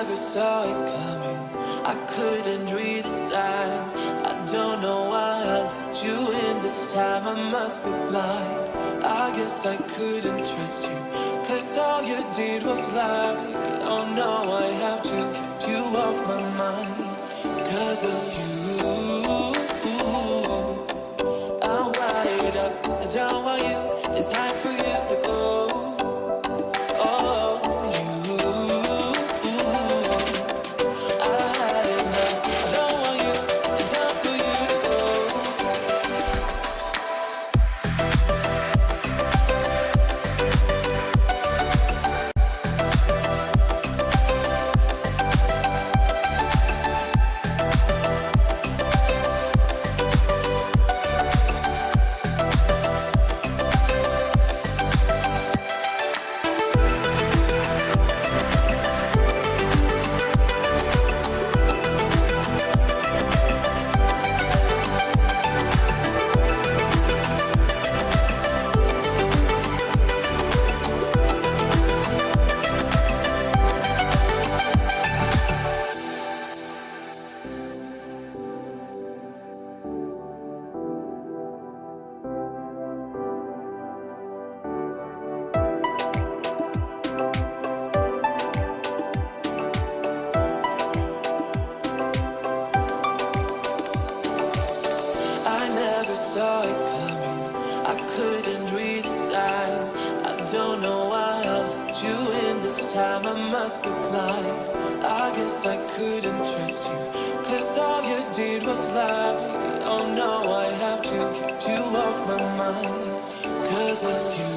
never saw it coming. I couldn't read the signs. I don't know why I let you in this time. I must be blind. I guess I couldn't trust you, 'cause all you did was lie. Oh no, I have to keep you off my mind. 'Cause of you, I'm wired up. I don't want you. It's time for you to go. Oh, you, I had enough. I don't want you. It's time for you to go. I never saw it coming. I couldn't read the signs. I don't know why I let you in this time. I must be blind. I guess I couldn't trust you, 'cause all you did was lie. Oh no, I have to keep you off my mind. 'Cause of you,